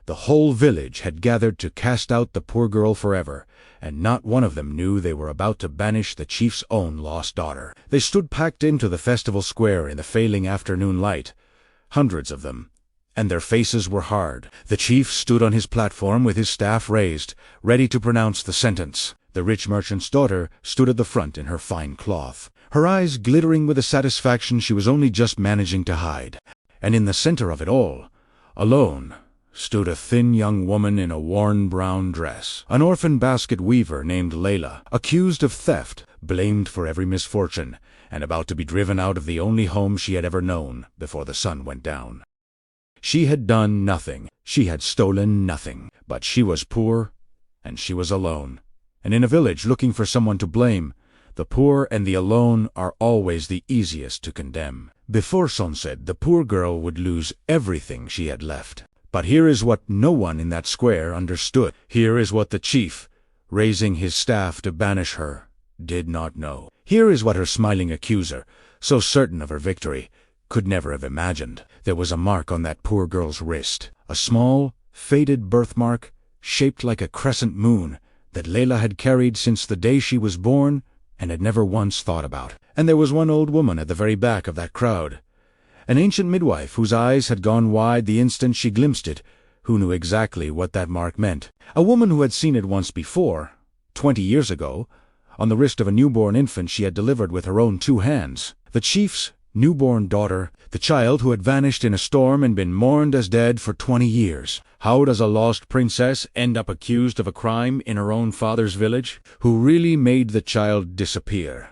The whole village had gathered to cast out the poor girl forever, and not one of them knew they were about to banish the chief's own lost daughter. They stood packed into the festival square in the failing afternoon light, hundreds of them, and their faces were hard. The chief stood on his platform with his staff raised, ready to pronounce the sentence. The rich merchant's daughter stood at the front in her fine cloth, her eyes glittering with a satisfaction she was only just managing to hide. And in the center of it all, alone, stood a thin young woman in a worn brown dress, an orphan basket weaver named Layla, accused of theft, blamed for every misfortune, and about to be driven out of the only home she had ever known before the sun went down. She had done nothing, she had stolen nothing, but she was poor, and she was alone. And in a village looking for someone to blame, the poor and the alone are always the easiest to condemn. Before sunset, the poor girl would lose everything she had left. But here is what no one in that square understood. Here is what the chief, raising his staff to banish her, did not know. Here is what her smiling accuser, so certain of her victory, could never have imagined. There was a mark on that poor girl's wrist, a small, faded birthmark, shaped like a crescent moon, that Layla had carried since the day she was born and had never once thought about. And there was one old woman at the very back of that crowd, an ancient midwife whose eyes had gone wide the instant she glimpsed it, who knew exactly what that mark meant. A woman who had seen it once before, 20 years ago, on the wrist of a newborn infant she had delivered with her own 2 hands. The chief's newborn daughter, the child who had vanished in a storm and been mourned as dead for 20 years. How does a lost princess end up accused of a crime in her own father's village? Who really made the child disappear?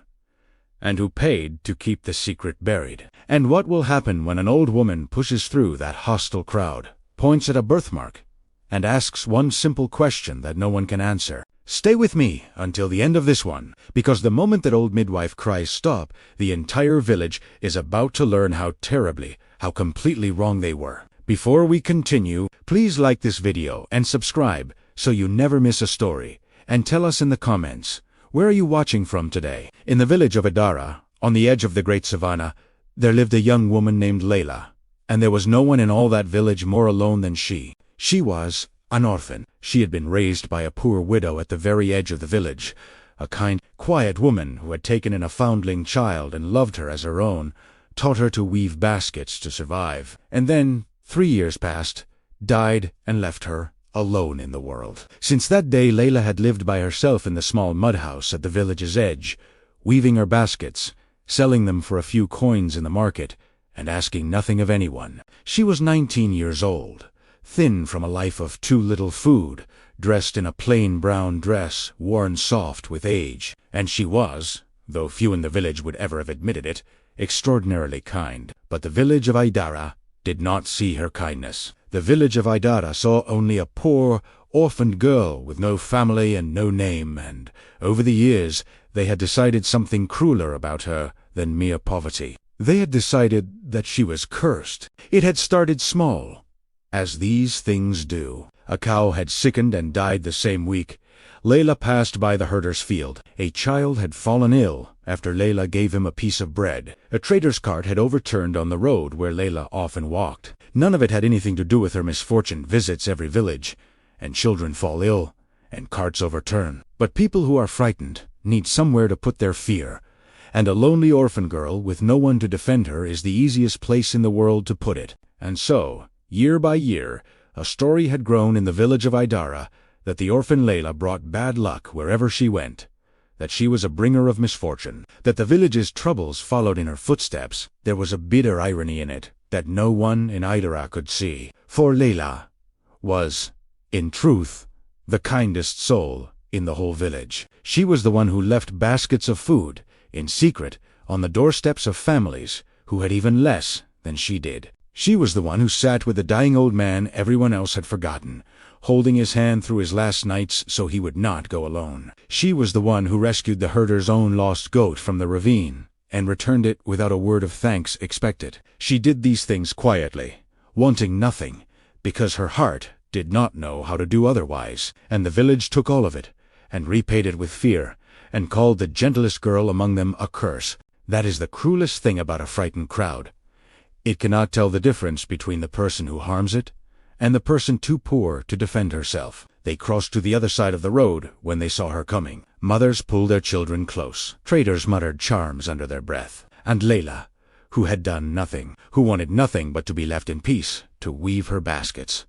And who paid to keep the secret buried? And what will happen when an old woman pushes through that hostile crowd, points at a birthmark, and asks one simple question that no one can answer? Stay with me until the end of this one, because the moment that old midwife cries stop, the entire village is about to learn how terribly, how completely wrong they were. Before we continue, please like this video and subscribe so you never miss a story, and tell us in the comments, where are you watching from today? In the village of Idara, on the edge of the great savannah, there lived a young woman named Layla, and there was no one in all that village more alone than she. She was an orphan. She had been raised by a poor widow at the very edge of the village, a kind, quiet woman who had taken in a foundling child and loved her as her own, taught her to weave baskets to survive, and then, 3 years passed, died and left her alone in the world. Since that day Layla had lived by herself in the small mud house at the village's edge, weaving her baskets, selling them for a few coins in the market, and asking nothing of anyone. She was 19 years old, thin from a life of too little food, dressed in a plain brown dress, worn soft with age, and she was, though few in the village would ever have admitted it, extraordinarily kind. But the village of Idara did not see her kindness. The village of Idara saw only a poor, orphaned girl with no family and no name, and over the years they had decided something crueler about her than mere poverty. They had decided that she was cursed. It had started small, as these things do. A cow had sickened and died the same week. Layla passed by the herder's field. A child had fallen ill after Layla gave him a piece of bread. A trader's cart had overturned on the road where Layla often walked. None of it had anything to do with her misfortune. Visits every village, and children fall ill, and carts overturn. But people who are frightened need somewhere to put their fear, and a lonely orphan girl with no one to defend her is the easiest place in the world to put it. And so, year by year, a story had grown in the village of Idara that the orphan Layla brought bad luck wherever she went, that she was a bringer of misfortune, that the village's troubles followed in her footsteps. There was a bitter irony in it that no one in Idara could see, for Layla was, in truth, the kindest soul in the whole village. She was the one who left baskets of food, in secret, on the doorsteps of families who had even less than she did. She was the one who sat with the dying old man everyone else had forgotten, holding his hand through his last nights so he would not go alone. She was the one who rescued the herder's own lost goat from the ravine, and returned it without a word of thanks expected. She did these things quietly, wanting nothing, because her heart did not know how to do otherwise, and the village took all of it, and repaid it with fear, and called the gentlest girl among them a curse. That is the cruelest thing about a frightened crowd. It cannot tell the difference between the person who harms it and the person too poor to defend herself. They crossed to the other side of the road when they saw her coming. Mothers pulled their children close. Traders muttered charms under their breath. And Layla, who had done nothing, who wanted nothing but to be left in peace, to weave her baskets,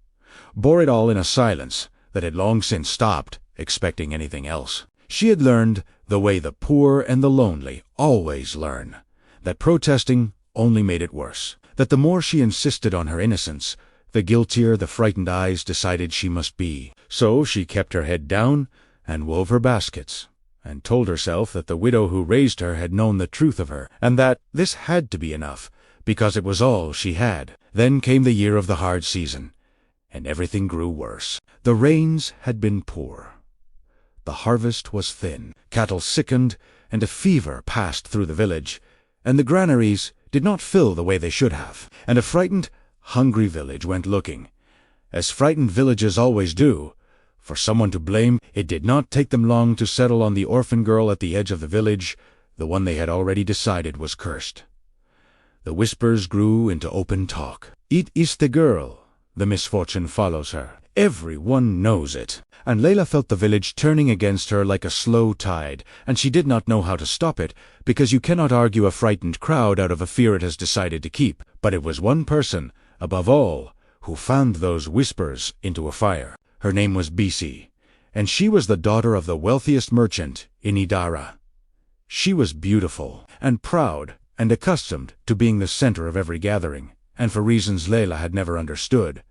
bore it all in a silence that had long since stopped expecting anything else. She had learned the way the poor and the lonely always learn, that protesting only made it worse, that the more she insisted on her innocence, the guiltier the frightened eyes decided she must be. So she kept her head down and wove her baskets, and told herself that the widow who raised her had known the truth of her, and that this had to be enough, because it was all she had. Then came the year of the hard season, and everything grew worse. The rains had been poor. The harvest was thin. Cattle sickened, and a fever passed through the village, and the granaries did not fill the way they should have. And a frightened, hungry village went looking, as frightened villages always do, for someone to blame. It did not take them long to settle on the orphan girl at the edge of the village, the one they had already decided was cursed. The whispers grew into open talk. It is the girl. The misfortune follows her. Everyone knows it. And Layla felt the village turning against her like a slow tide, and she did not know how to stop it, because you cannot argue a frightened crowd out of a fear it has decided to keep. But it was one person, above all, who fanned those whispers into a fire. Her name was Bisi, and she was the daughter of the wealthiest merchant in Idara. She was beautiful and proud and accustomed to being the center of every gathering, and for reasons Layla had never understood,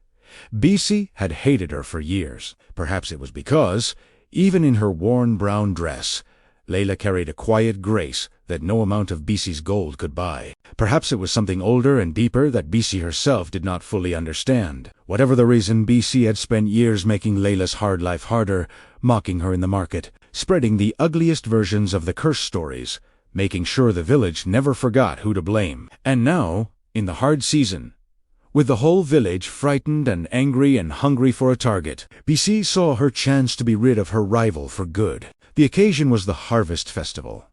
Bisi had hated her for years. Perhaps it was because, even in her worn brown dress, Layla carried a quiet grace that no amount of Bisi's gold could buy. Perhaps it was something older and deeper that Bisi herself did not fully understand. Whatever the reason, Bisi had spent years making Layla's hard life harder, mocking her in the market, spreading the ugliest versions of the curse stories, making sure the village never forgot who to blame. And now, in the hard season, with the whole village frightened and angry and hungry for a target, Bisi saw her chance to be rid of her rival for good. The occasion was the harvest festival,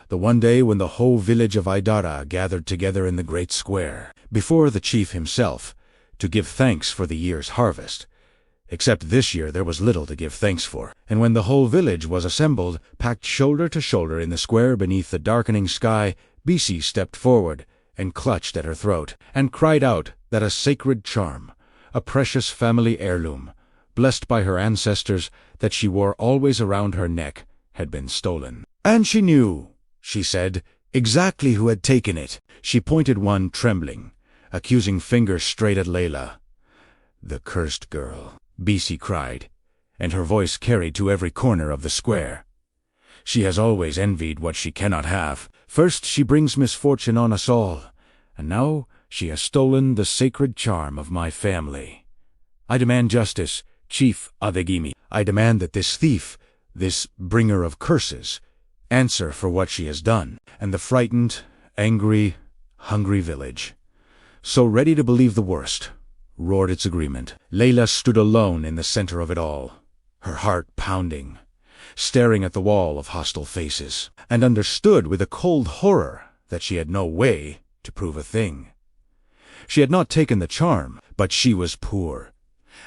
the one day when the whole village of Idara gathered together in the great square, before the chief himself, to give thanks for the year's harvest. Except this year there was little to give thanks for, and when the whole village was assembled, packed shoulder to shoulder in the square beneath the darkening sky, Bisi stepped forward and clutched at her throat, and cried out that a sacred charm, a precious family heirloom, blessed by her ancestors, that she wore always around her neck, had been stolen. And she knew, she said, exactly who had taken it. She pointed one trembling, accusing finger straight at Layla. "The cursed girl," Bisi cried, and her voice carried to every corner of the square. "She has always envied what she cannot have. First she brings misfortune on us all, and now she has stolen the sacred charm of my family. I demand justice, Chief Adegimi. I demand that this thief, this bringer of curses, answer for what she has done." And the frightened, angry, hungry village, so ready to believe the worst, roared its agreement. Layla stood alone in the center of it all, her heart pounding, staring at the wall of hostile faces, and understood with a cold horror that she had no way to prove a thing. She had not taken the charm, but she was poor,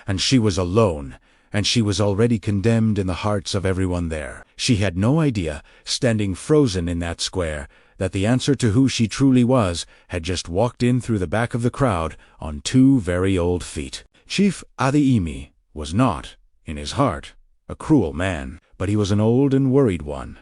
and she was alone, and she was already condemned in the hearts of everyone there. She had no idea, standing frozen in that square, that the answer to who she truly was had just walked in through the back of the crowd on 2 very old feet. Chief Adeyemi was not, in his heart, a cruel man, but he was an old and worried one,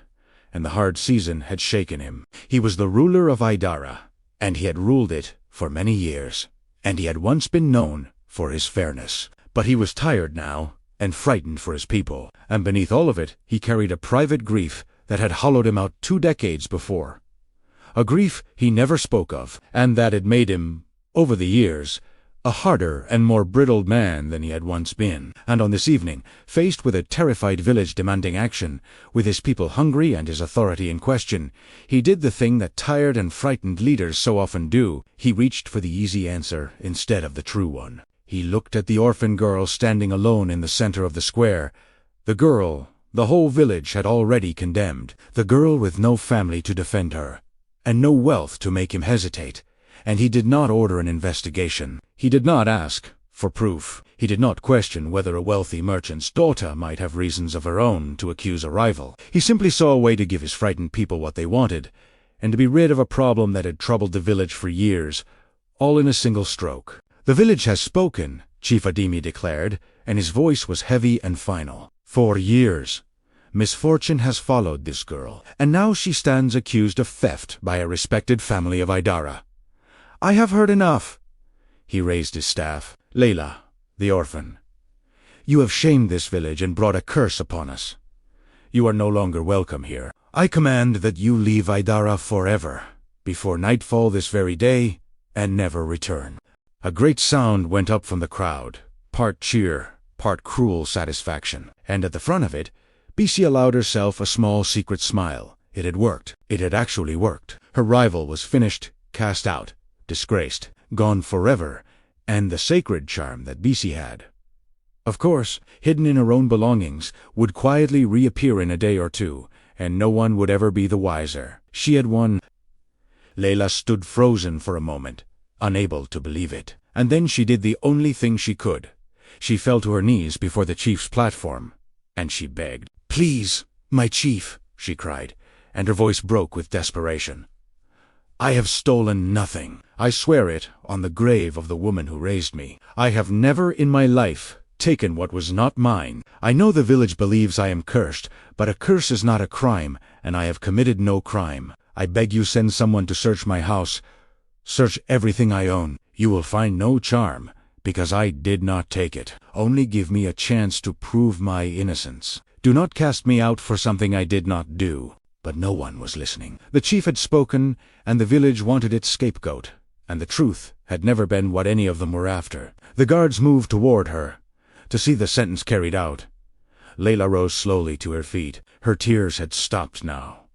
and the hard season had shaken him. He was the ruler of Idara, and he had ruled it for many years, and he had once been known for his fairness. But he was tired now, and frightened for his people, and beneath all of it he carried a private grief that had hollowed him out 2 decades before. A grief he never spoke of, and that had made him, over the years, a harder and more brittle man than he had once been. And on this evening, faced with a terrified village demanding action, with his people hungry and his authority in question, he did the thing that tired and frightened leaders so often do. He reached for the easy answer instead of the true one. He looked at the orphan girl standing alone in the center of the square, the girl the whole village had already condemned, the girl with no family to defend her, and no wealth to make him hesitate. And he did not order an investigation. He did not ask for proof. He did not question whether a wealthy merchant's daughter might have reasons of her own to accuse a rival. He simply saw a way to give his frightened people what they wanted, and to be rid of a problem that had troubled the village for years, all in a single stroke. "The village has spoken," Chief Adimi declared, and his voice was heavy and final. "For years, misfortune has followed this girl, and now she stands accused of theft by a respected family of Idara. I have heard enough." He raised his staff. "Layla, the orphan, you have shamed this village and brought a curse upon us. You are no longer welcome here. I command that you leave Idara forever, before nightfall this very day, and never return." A great sound went up from the crowd, part cheer, part cruel satisfaction, and at the front of it, Bisi allowed herself a small secret smile. It had worked. It had actually worked. Her rival was finished, cast out, disgraced, gone forever, and the sacred charm that Bisi had, of course, hidden in her own belongings, would quietly reappear in a day or two, and no one would ever be the wiser. She had won. Layla stood frozen for a moment, unable to believe it. And then she did the only thing she could. She fell to her knees before the chief's platform, and she begged. "Please, my chief," she cried, and her voice broke with desperation. "I have stolen nothing. I swear it on the grave of the woman who raised me. I have never in my life taken what was not mine. I know the village believes I am cursed, but a curse is not a crime, and I have committed no crime. I beg you send someone to search my house. Search everything I own. You will find no charm, because I did not take it. Only give me a chance to prove my innocence. Do not cast me out for something I did not do." But no one was listening. The chief had spoken, and the village wanted its scapegoat, and the truth had never been what any of them were after. The guards moved toward her, to see the sentence carried out. Layla rose slowly to her feet. Her tears had stopped now.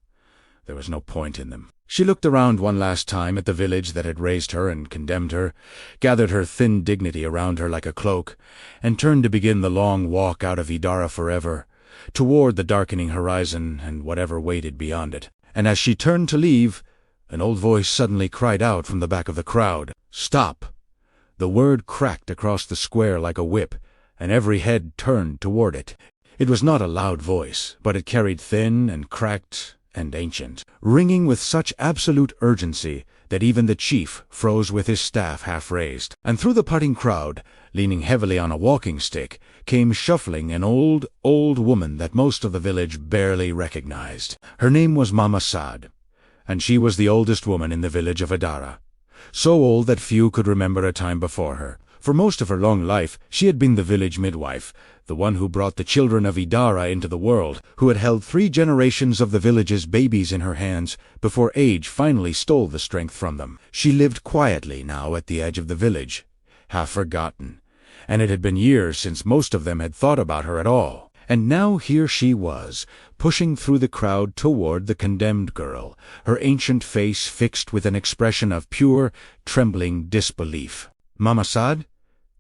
There was no point in them. She looked around one last time at the village that had raised her and condemned her, gathered her thin dignity around her like a cloak, and turned to begin the long walk out of Idara forever, toward the darkening horizon and whatever waited beyond it. And as she turned to leave, an old voice suddenly cried out from the back of the crowd, "Stop!" The word cracked across the square like a whip, and every head turned toward it. It was not a loud voice, but it carried thin and cracked and ancient, ringing with such absolute urgency that even the chief froze with his staff half raised. And through the parting crowd, leaning heavily on a walking stick, came shuffling an old woman that most of the village barely recognized. Her name was Mama Saad, and she was the oldest woman in the village of Idara, so old that few could remember a time before her. For most of her long life, she had been the village midwife, the one who brought the children of Idara into the world, who had held 3 generations of the village's babies in her hands before age finally stole the strength from them. She lived quietly now at the edge of the village, half forgotten, and it had been years since most of them had thought about her at all. And now here she was, pushing through the crowd toward the condemned girl, her ancient face fixed with an expression of pure, trembling disbelief. "Mama Saad?"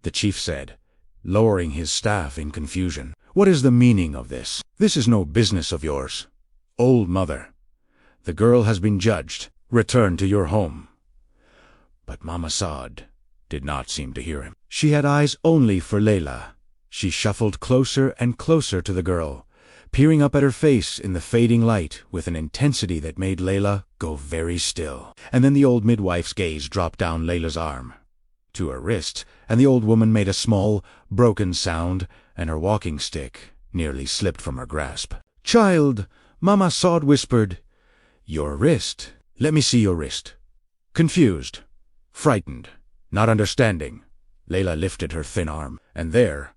the chief said, lowering his staff in confusion. "What is the meaning of this? This is no business of yours. Old mother, the girl has been judged. Return to your home." But Mama Saad did not seem to hear him. She had eyes only for Layla. She shuffled closer and closer to the girl, peering up at her face in the fading light with an intensity that made Layla go very still. And then the old midwife's gaze dropped down Layla's arm to her wrist, and the old woman made a small, broken sound, and her walking stick nearly slipped from her grasp. "Child," Mama Saad whispered, "your wrist. Let me see your wrist." Confused, frightened, not understanding, Layla lifted her thin arm, and there,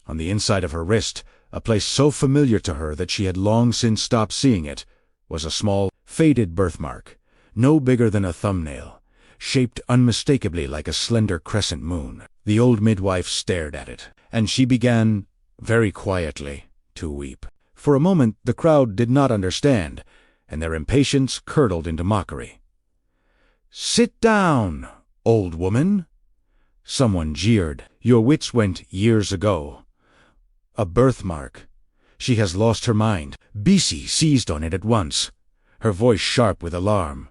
on the inside of her wrist, a place so familiar to her that she had long since stopped seeing it, was a small, faded birthmark, no bigger than a thumbnail, shaped unmistakably like a slender crescent moon. The old midwife stared at it, and she began, very quietly, to weep. For a moment the crowd did not understand, and their impatience curdled into mockery. "Sit down, old woman," someone jeered. "Your wits went years ago. A birthmark. She has lost her mind." Bisi seized on it at once, her voice sharp with alarm.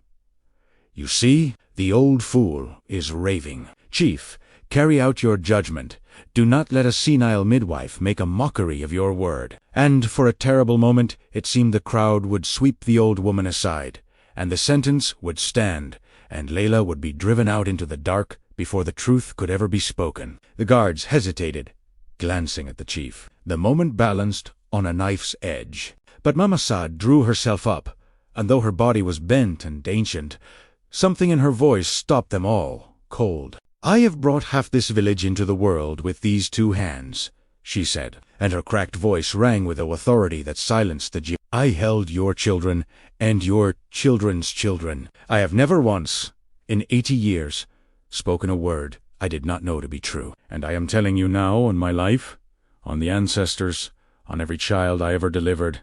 "You see, the old fool is raving. Chief, Carry out your judgment. Do not let a senile midwife make a mockery of your word." And for a terrible moment it seemed the crowd would sweep the old woman aside, and the sentence would stand, and Layla would be driven out into the dark before the truth could ever be spoken. The guards hesitated, glancing at the chief. The moment balanced on a knife's edge. But Mama Saad drew herself up, and though her body was bent and ancient, something in her voice stopped them all, cold. "I have brought half this village into the world with these 2 hands," she said, and her cracked voice rang with an authority that silenced the jeer. "I held your children and your children's children. I have never once, in 80 years, spoken a word I did not know to be true. And I am telling you now on my life, on the ancestors, on every child I ever delivered,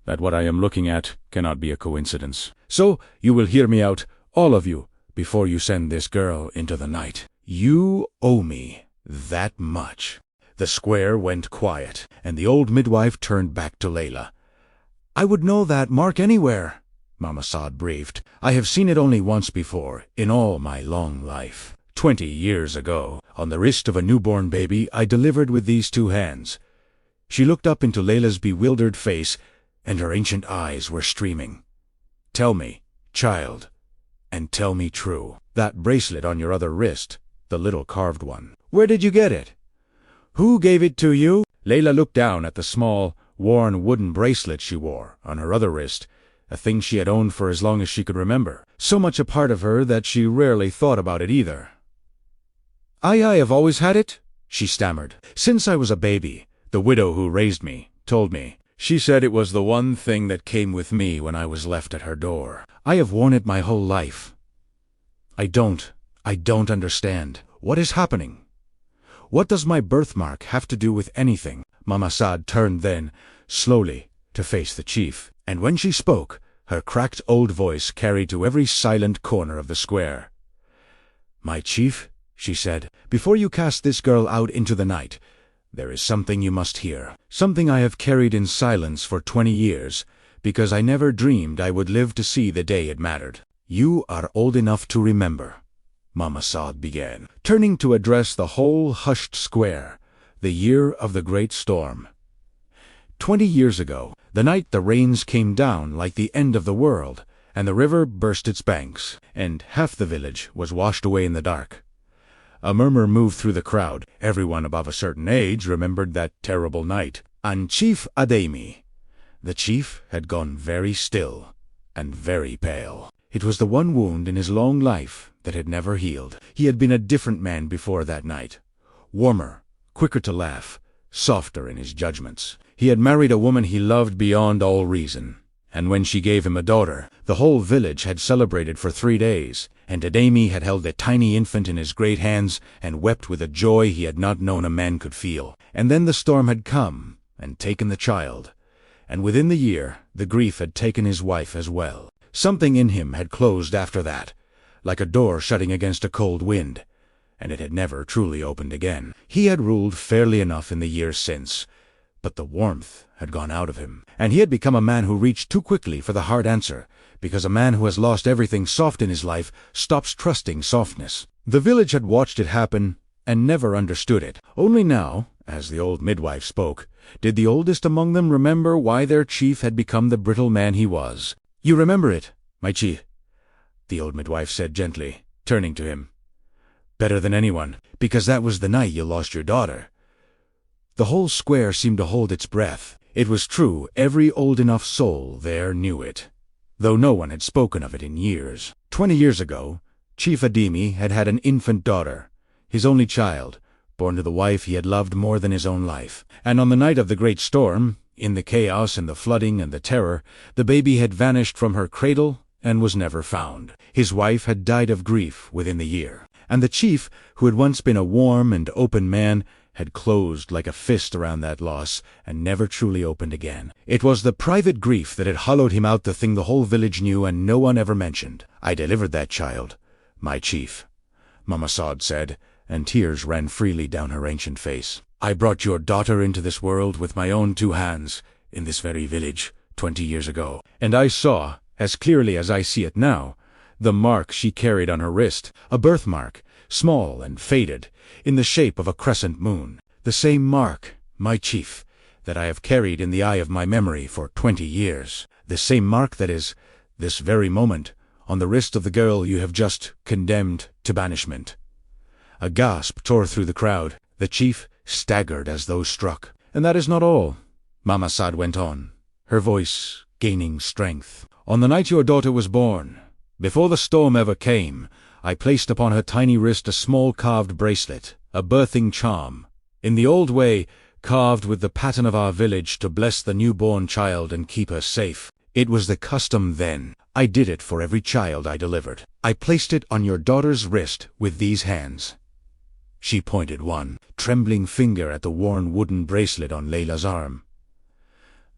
that what I am looking at cannot be a coincidence. So you will hear me out, all of you, before you send this girl into the night. You owe me that much." The square went quiet, and the old midwife turned back to Layla. "I would know that mark anywhere," Mama Saad breathed. "I have seen it only once before, in all my long life. 20 years ago, on the wrist of a newborn baby I delivered with these 2 hands." She looked up into Layla's bewildered face, and her ancient eyes were streaming. "Tell me, child, and tell me true. That bracelet on your other wrist, the little carved one. Where did you get it? Who gave it to you?" Layla looked down at the small, worn wooden bracelet she wore on her other wrist, a thing she had owned for as long as she could remember, so much a part of her that she rarely thought about it either. I have always had it," she stammered. "Since I was a baby, the widow who raised me told me. She said it was the one thing that came with me when I was left at her door. I have worn it my whole life. I don't understand. What is happening? What does my birthmark have to do with anything?" Mama Saad turned then, slowly, to face the chief, and when she spoke, her cracked old voice carried to every silent corner of the square. "My chief," she said, "before you cast this girl out into the night, there is something you must hear. Something I have carried in silence for 20 years, because I never dreamed I would live to see the day it mattered. You are old enough to remember," Mama Saad began, turning to address the whole hushed square, "the year of the great storm. 20 years ago, the night the rains came down like the end of the world, and the river burst its banks, and half the village was washed away in the dark. A murmur moved through the crowd. Everyone above a certain age remembered that terrible night. And Chief Ademi, the chief, had gone very still and very pale. It was the one wound in his long life that had never healed. He had been a different man before that night. Warmer, quicker to laugh, softer in his judgments. He had married a woman he loved beyond all reason, and when she gave him a daughter, the whole village had celebrated for 3 days, and Ademi had held a tiny infant in his great hands and wept with a joy he had not known a man could feel. And then the storm had come and taken the child, and within the year the grief had taken his wife as well. Something in him had closed after that, like a door shutting against a cold wind, and it had never truly opened again. He had ruled fairly enough in the years since, but the warmth had gone out of him, and he had become a man who reached too quickly for the hard answer, because a man who has lost everything soft in his life stops trusting softness. The village had watched it happen and never understood it. Only now, as the old midwife spoke, did the oldest among them remember why their chief had become the brittle man he was. "You remember it, my chief," the old midwife said gently, turning to him. "Better than anyone, because that was the night you lost your daughter." The whole square seemed to hold its breath. It was true, every old enough soul there knew it, though no one had spoken of it in years. 20 years ago, Chief Ademi had had an infant daughter, his only child, born to the wife he had loved more than his own life. And on the night of the great storm, in the chaos and the flooding and the terror, the baby had vanished from her cradle and was never found. His wife had died of grief within the year, and the chief, who had once been a warm and open man, had closed like a fist around that loss and never truly opened again. It was the private grief that had hollowed him out, the thing the whole village knew and no one ever mentioned. "I delivered that child, my chief," Mama Saad said, and tears ran freely down her ancient face. "I brought your daughter into this world with my own 2 hands, in this very village, 20 years ago, and I saw, as clearly as I see it now, the mark she carried on her wrist, a birthmark, small and faded, in the shape of a crescent moon. The same mark, my chief, that I have carried in the eye of my memory for 20 years. The same mark that is, this very moment, on the wrist of the girl you have just condemned to banishment. A gasp tore through the crowd. The chief staggered as though struck. And that is not all, Mama Sad went on, her voice gaining strength. On the night your daughter was born, before the storm ever came, I placed upon her tiny wrist a small carved bracelet, a birthing charm, in the old way, carved with the pattern of our village to bless the newborn child and keep her safe. It was the custom then. I did it for every child I delivered. I placed it on your daughter's wrist with these hands. She pointed one trembling finger at the worn wooden bracelet on Layla's arm.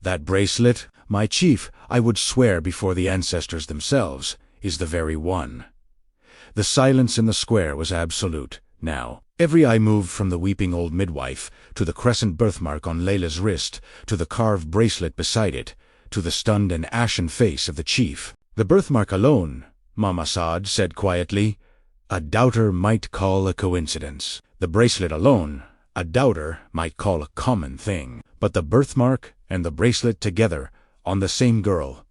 That bracelet, my chief, I would swear before the ancestors themselves, is the very one. The silence in the square was absolute, now. Every eye moved from the weeping old midwife, to the crescent birthmark on Layla's wrist, to the carved bracelet beside it, to the stunned and ashen face of the chief. The birthmark alone, Mama Sad said quietly, a doubter might call a coincidence. The bracelet alone, a doubter might call a common thing. But the birthmark and the bracelet together, on the same girl,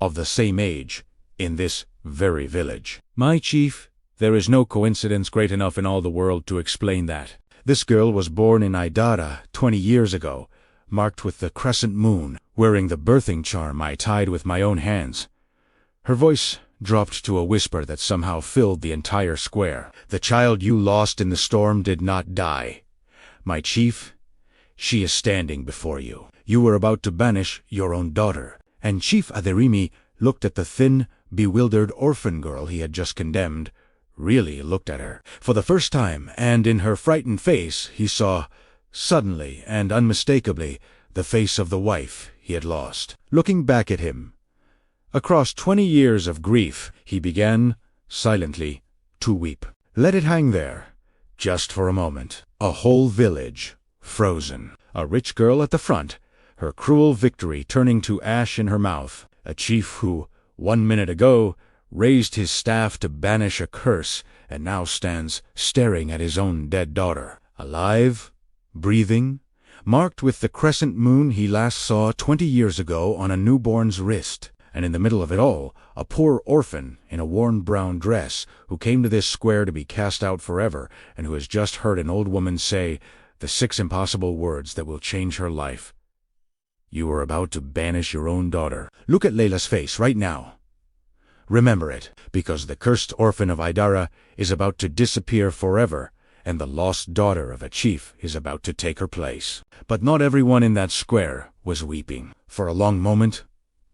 of the same age, in this very village. My chief, there is no coincidence great enough in all the world to explain that. This girl was born in Idara 20 years ago, marked with the crescent moon, wearing the birthing charm I tied with my own hands. Her voice dropped to a whisper that somehow filled the entire square. The child you lost in the storm did not die. My chief, she is standing before you. You were about to banish your own daughter. And Chief Aderimi looked at the thin, bewildered orphan girl he had just condemned, really looked at her for the first time, and in her frightened face he saw, suddenly and unmistakably, the face of the wife he had lost. Looking back at him, across 20 years of grief, he began, silently, to weep. Let it hang there, just for a moment. A whole village, frozen. A rich girl at the front, her cruel victory turning to ash in her mouth. A chief who, 1 minute ago, raised his staff to banish a curse, and now stands staring at his own dead daughter. Alive, breathing, marked with the crescent moon he last saw 20 years ago on a newborn's wrist. And in the middle of it all, a poor orphan in a worn brown dress, who came to this square to be cast out forever, and who has just heard an old woman say the 6 impossible words that will change her life. You are about to banish your own daughter. Look at Layla's face right now. Remember it, because the cursed orphan of Idara is about to disappear forever, and the lost daughter of a chief is about to take her place. But not everyone in that square was weeping. For a long moment,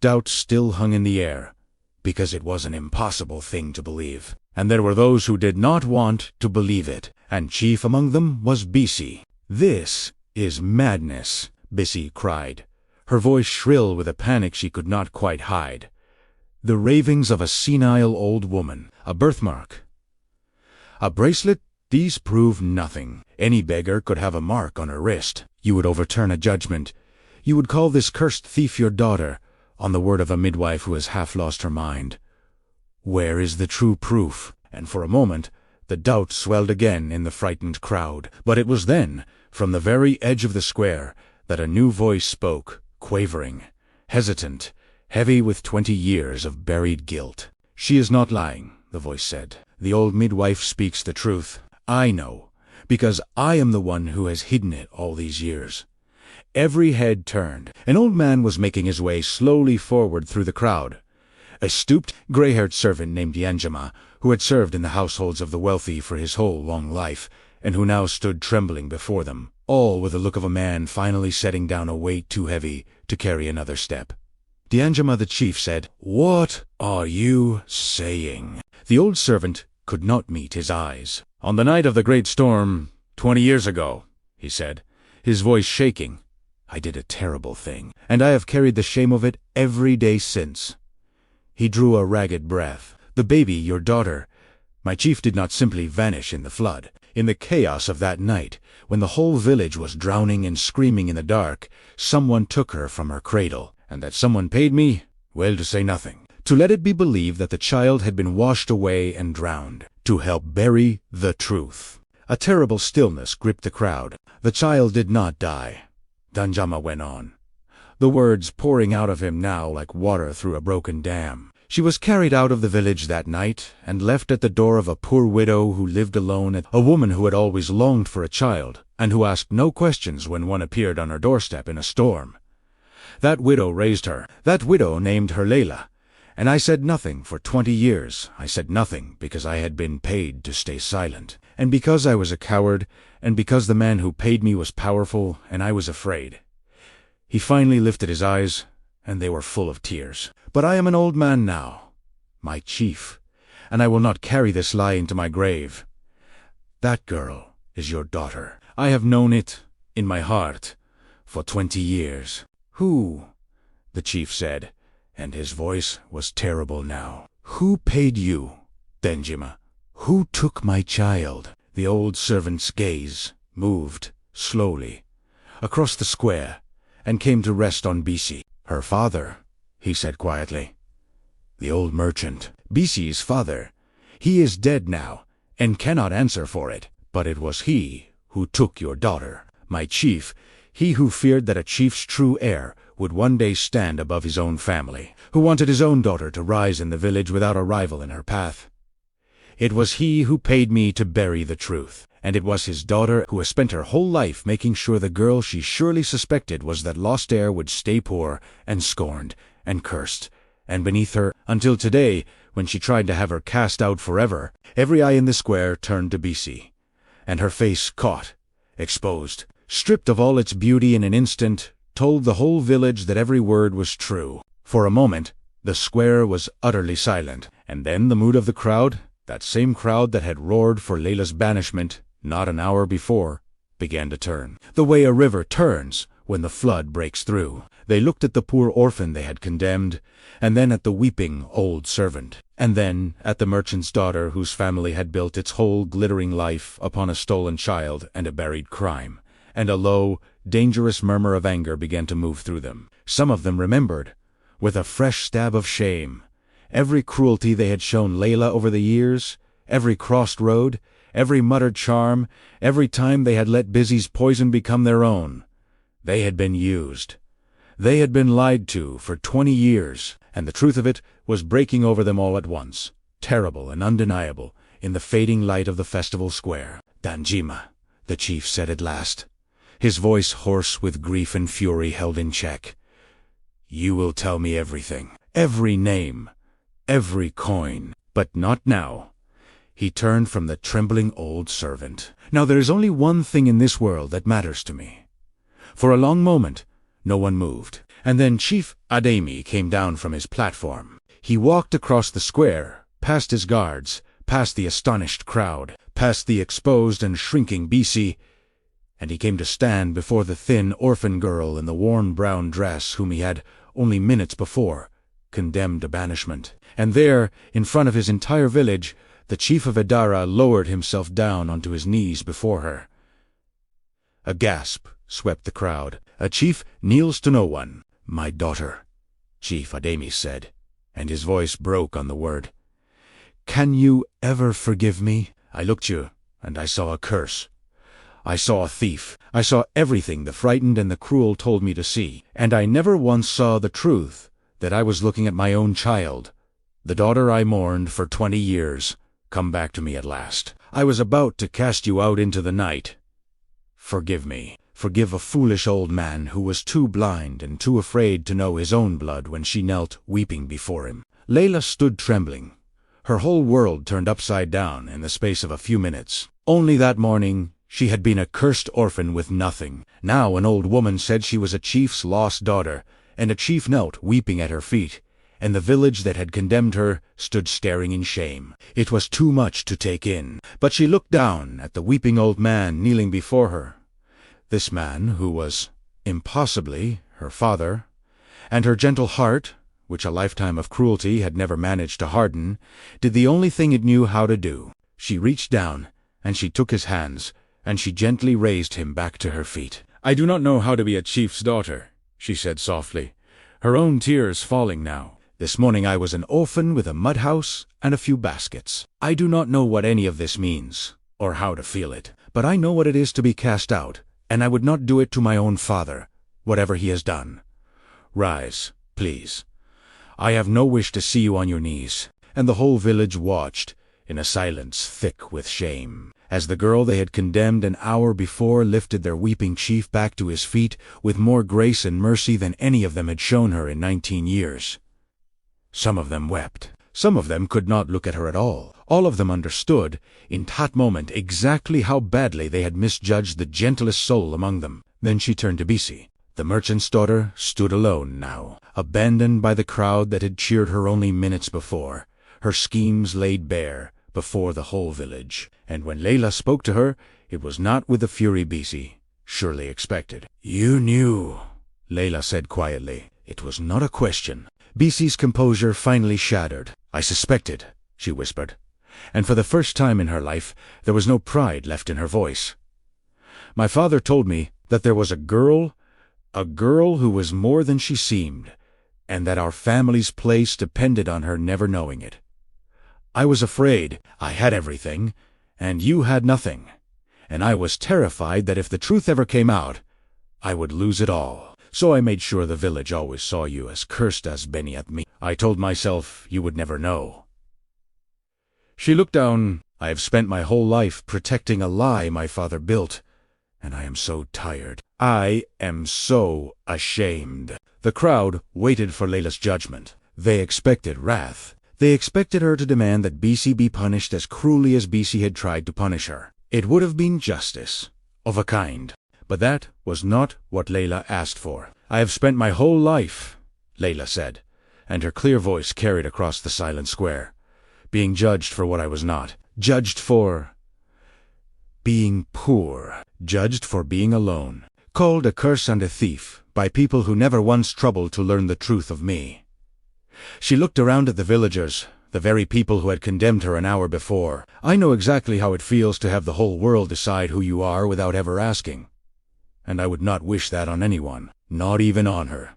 doubt still hung in the air, because it was an impossible thing to believe. And there were those who did not want to believe it, and chief among them was Bisi. This is madness, Bisi cried, her voice shrill with a panic she could not quite hide. The ravings of a senile old woman. A birthmark, a bracelet, these prove nothing. Any beggar could have a mark on her wrist. You would overturn a judgment. You would call this cursed thief your daughter, on the word of a midwife who has half lost her mind. Where is the true proof? And for a moment, the doubt swelled again in the frightened crowd. But it was then, from the very edge of the square, that a new voice spoke, quavering, hesitant, heavy with 20 years of buried guilt. She is not lying, the voice said. The old midwife speaks the truth. I know, because I am the one who has hidden it all these years. Every head turned. An old man was making his way slowly forward through the crowd. A stooped, gray-haired servant named Yanjama, who had served in the households of the wealthy for his whole long life, and who now stood trembling before them, all with the look of a man finally setting down a weight too heavy to carry another step. Dianjama the chief said, "What are you saying?" The old servant could not meet his eyes. "On the night of the great storm, 20 years ago," he said, his voice shaking, "I did a terrible thing, and I have carried the shame of it every day since." He drew a ragged breath. "The baby, your daughter, my chief did not simply vanish in the flood. In the chaos of that night, when the whole village was drowning and screaming in the dark, someone took her from her cradle. And that someone paid me, well, to say nothing, to let it be believed that the child had been washed away and drowned. to help bury the truth. A terrible stillness gripped the crowd. The child did not die, Danjama went on, the words pouring out of him now like water through a broken dam. She was carried out of the village that night and left at the door of a poor widow who lived alone, a woman who had always longed for a child and who asked no questions when one appeared on her doorstep in a storm. That widow raised her. That widow named her Layla. And I said nothing for 20 years. I said nothing because I had been paid to stay silent, and because I was a coward, and because the man who paid me was powerful and I was afraid. He finally lifted his eyes, and they were full of tears. But I am an old man now, my chief, and I will not carry this lie into my grave. That girl is your daughter. I have known it, in my heart, for 20 years. Who? The chief said, and his voice was terrible now. Who paid you, Denjima? Who took my child? The old servant's gaze moved, slowly, across the square, and came to rest on Bisi. Her father, he said quietly. The old merchant. Bisi's father. He is dead now, and cannot answer for it. But it was he who took your daughter, my chief, he who feared that a chief's true heir would one day stand above his own family, who wanted his own daughter to rise in the village without a rival in her path. It was he who paid me to bury the truth, and it was his daughter who has spent her whole life making sure the girl she surely suspected was that lost heir would stay poor and scorned and cursed and beneath her, until today, when she tried to have her cast out forever. Every eye in the square turned to Bisi, and her face caught, exposed, stripped of all its beauty in an instant, told the whole village that every word was true. For a moment, the square was utterly silent, and then the mood of the crowd, that same crowd that had roared for Layla's banishment not an hour before, began to turn. The way a river turns when the flood breaks through. They looked at the poor orphan they had condemned, and then at the weeping old servant, and then at the merchant's daughter whose family had built its whole glittering life upon a stolen child and a buried crime. And a low, dangerous murmur of anger began to move through them. Some of them remembered, with a fresh stab of shame, every cruelty they had shown Layla over the years, every crossed road, every muttered charm, every time they had let Busy's poison become their own. They had been used. They had been lied to for 20 years, and the truth of it was breaking over them all at once, terrible and undeniable, in the fading light of the festival square. Danjima, the chief said at last, his voice hoarse with grief and fury held in check. You will tell me everything, every name, every coin, but not now. He turned from the trembling old servant. Now there is only one thing in this world that matters to me. For a long moment, no one moved, and then Chief Ademi came down from his platform. He walked across the square, past his guards, past the astonished crowd, past the exposed and shrinking Bisi, and he came to stand before the thin orphan girl in the worn brown dress whom he had, only minutes before, condemned to banishment. And there, in front of his entire village, the chief of Idara lowered himself down onto his knees before her. A gasp swept the crowd. A chief kneels to no one. My daughter, Chief Ademi said, and his voice broke on the word. Can you ever forgive me? I looked you, and I saw a curse. I saw a thief. I saw everything the frightened and the cruel told me to see, and I never once saw the truth, that I was looking at my own child, the daughter I mourned for 20 years, come back to me at last. I was about to cast you out into the night. Forgive me. Forgive a foolish old man who was too blind and too afraid to know his own blood when she knelt weeping before him. Layla stood trembling, her whole world turned upside down in the space of a few minutes. Only that morning she had been a cursed orphan with nothing. Now an old woman said she was a chief's lost daughter, and a chief knelt weeping at her feet, and the village that had condemned her stood staring in shame. It was too much to take in, but she looked down at the weeping old man kneeling before her. This man, who was, impossibly, her father, and her gentle heart, which a lifetime of cruelty had never managed to harden, did the only thing it knew how to do. She reached down, and she took his hands, and she gently raised him back to her feet. I do not know how to be a chief's daughter, she said softly, her own tears falling now. This morning I was an orphan with a mud house and a few baskets. I do not know what any of this means, or how to feel it, but I know what it is to be cast out, and I would not do it to my own father, whatever he has done. Rise, please. I have no wish to see you on your knees." And the whole village watched, in a silence thick with shame, as the girl they had condemned an hour before lifted their weeping chief back to his feet with more grace and mercy than any of them had shown her in 19 years. Some of them wept. Some of them could not look at her at all. All of them understood, in that moment, exactly how badly they had misjudged the gentlest soul among them. Then she turned to Bisi. The merchant's daughter stood alone now, abandoned by the crowd that had cheered her only minutes before, her schemes laid bare before the whole village. And when Layla spoke to her, it was not with the fury Bisi surely expected. "You knew," Layla said quietly. It was not a question. Bisi's composure finally shattered. "I suspected," she whispered, and for the first time in her life there was no pride left in her voice. "My father told me that there was a girl who was more than she seemed, and that our family's place depended on her never knowing it. I was afraid. I had everything, and you had nothing, and I was terrified that if the truth ever came out, I would lose it all. So I made sure the village always saw you as cursed as Beniatmi. I told myself you would never know." She looked down. "I have spent my whole life protecting a lie my father built, and I am so tired. I am so ashamed." The crowd waited for Layla's judgment. They expected wrath. They expected her to demand that Bisi be punished as cruelly as Bisi had tried to punish her. It would have been justice, of a kind. But that was not what Layla asked for. "I have spent my whole life," Layla said, and her clear voice carried across the silent square, "being judged for what I was not, judged for being poor, judged for being alone, called a curse and a thief by people who never once troubled to learn the truth of me." She looked around at the villagers, the very people who had condemned her an hour before. "I know exactly how it feels to have the whole world decide who you are without ever asking. And I would not wish that on anyone, not even on her."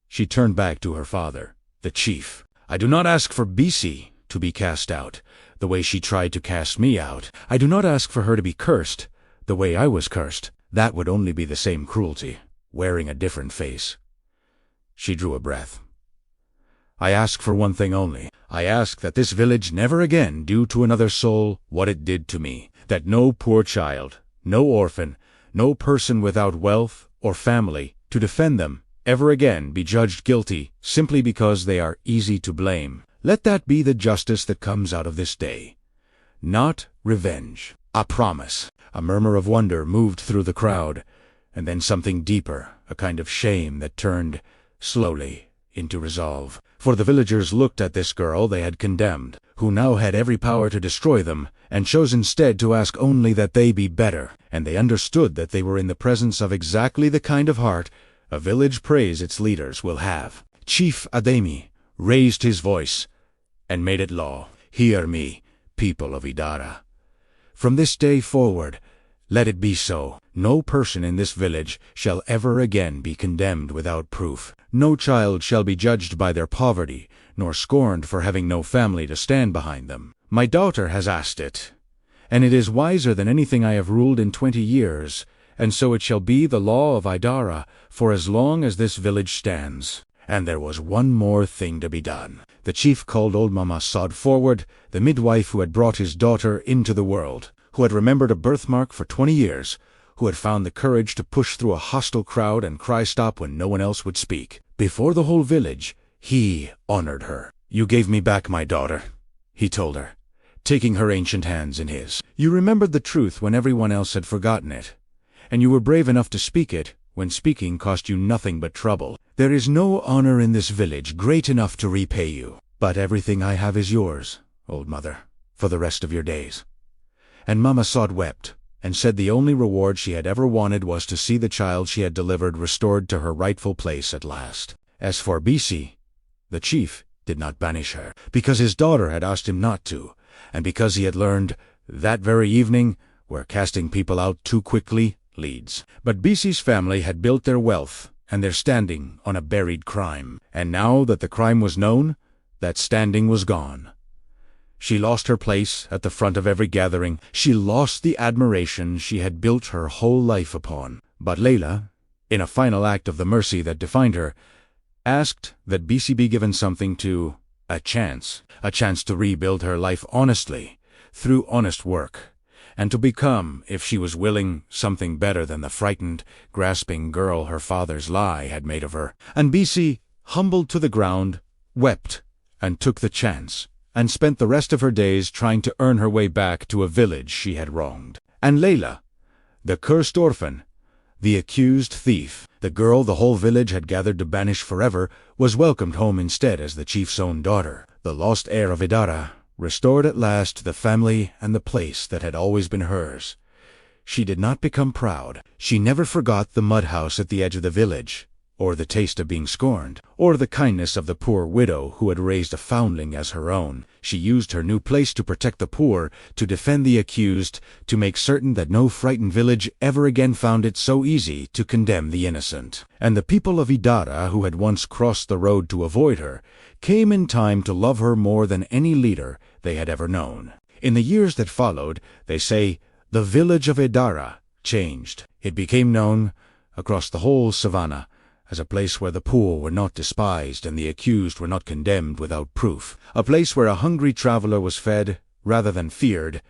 She turned back to her father, the chief. "I do not ask for Bisi to be cast out, the way she tried to cast me out. I do not ask for her to be cursed, the way I was cursed. That would only be the same cruelty, wearing a different face." She drew a breath. "I ask for one thing only. I ask that this village never again do to another soul what it did to me. That no poor child, no orphan, no person without wealth or family to defend them ever again be judged guilty simply because they are easy to blame. Let that be the justice that comes out of this day. Not revenge. A promise." A murmur of wonder moved through the crowd, and then something deeper, a kind of shame that turned, slowly, into resolve. For the villagers looked at this girl they had condemned, who now had every power to destroy them, and chose instead to ask only that they be better, and they understood that they were in the presence of exactly the kind of heart a village prays its leaders will have. Chief Ademi raised his voice and made it law. "Hear me, people of Idara. From this day forward, let it be so. No person in this village shall ever again be condemned without proof. No child shall be judged by their poverty, nor scorned for having no family to stand behind them. My daughter has asked it, and it is wiser than anything I have ruled in 20 years, and so it shall be the law of Idara for as long as this village stands." And there was one more thing to be done. The chief called old Mama Sod forward, the midwife who had brought his daughter into the world, who had remembered a birthmark for 20 years, who had found the courage to push through a hostile crowd and cry stop when no one else would speak. Before the whole village, he honored her. "You gave me back my daughter," he told her, taking her ancient hands in his. "You remembered the truth when everyone else had forgotten it, and you were brave enough to speak it when speaking cost you nothing but trouble. There is no honor in this village great enough to repay you. But everything I have is yours, old mother, for the rest of your days." And Mama Sod wept, and said the only reward she had ever wanted was to see the child she had delivered restored to her rightful place at last. As for Bisi, the chief did not banish her, because his daughter had asked him not to, and because he had learned, that very evening, where casting people out too quickly leads. But Bisi's family had built their wealth and they're standing on a buried crime. And now that the crime was known, that standing was gone. She lost her place at the front of every gathering. She lost the admiration she had built her whole life upon. But Layla, in a final act of the mercy that defined her, asked that BC be given something to a chance to rebuild her life honestly, through honest work, and to become, if she was willing, something better than the frightened, grasping girl her father's lie had made of her. And BC, humbled to the ground, wept and took the chance, and spent the rest of her days trying to earn her way back to a village she had wronged. And Layla, the cursed orphan, the accused thief, the girl the whole village had gathered to banish forever, was welcomed home instead as the chief's own daughter. The lost heir of Idara, restored at last to the family and the place that had always been hers. She did not become proud. She never forgot the mud house at the edge of the village, or the taste of being scorned, or the kindness of the poor widow who had raised a foundling as her own. She used her new place to protect the poor, to defend the accused, to make certain that no frightened village ever again found it so easy to condemn the innocent. And the people of Idara, who had once crossed the road to avoid her, came in time to love her more than any leader they had ever known. In the years that followed, they say, the village of Idara changed. It became known across the whole savannah as a place where the poor were not despised and the accused were not condemned without proof, a place where a hungry traveler was fed rather than feared,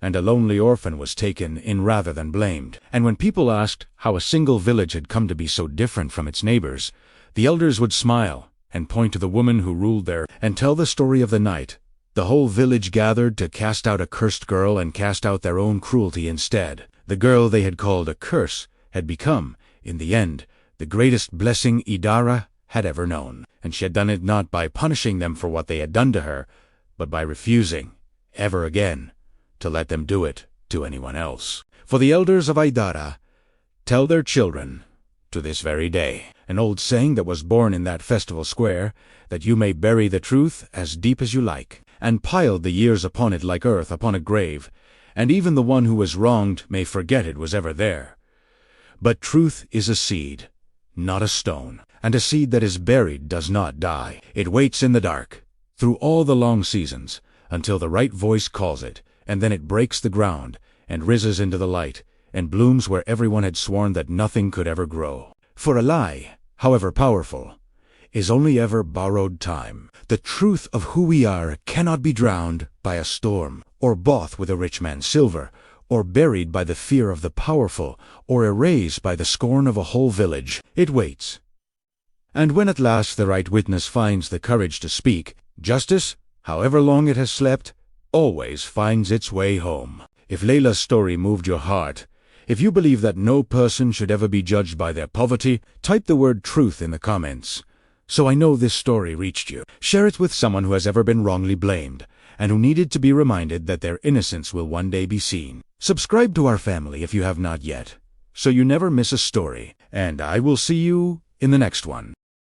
and a lonely orphan was taken in rather than blamed. And when people asked how a single village had come to be so different from its neighbors, the elders would smile and point to the woman who ruled there and tell the story of the night. The whole village gathered to cast out a cursed girl and cast out their own cruelty instead. The girl they had called a curse had become, in the end, the greatest blessing Idara had ever known. And she had done it not by punishing them for what they had done to her, but by refusing, ever again, to let them do it to anyone else. For the elders of Idara tell their children, to this very day, an old saying that was born in that festival square, that you may bury the truth as deep as you like, and piled the years upon it like earth upon a grave, and even the one who was wronged may forget it was ever there. But truth is a seed, not a stone, and a seed that is buried does not die. It waits in the dark, through all the long seasons, until the right voice calls it, and then it breaks the ground, and rises into the light, and blooms where everyone had sworn that nothing could ever grow. For a lie, however powerful, is only ever borrowed time. The truth of who we are cannot be drowned by a storm, or bought with a rich man's silver, or buried by the fear of the powerful, or erased by the scorn of a whole village. It waits. And when at last the right witness finds the courage to speak, justice, however long it has slept, always finds its way home. If Layla's story moved your heart, if you believe that no person should ever be judged by their poverty, type the word truth in the comments, so I know this story reached you. Share it with someone who has ever been wrongly blamed, and who needed to be reminded that their innocence will one day be seen. Subscribe to our family if you have not yet, so you never miss a story, and I will see you in the next one.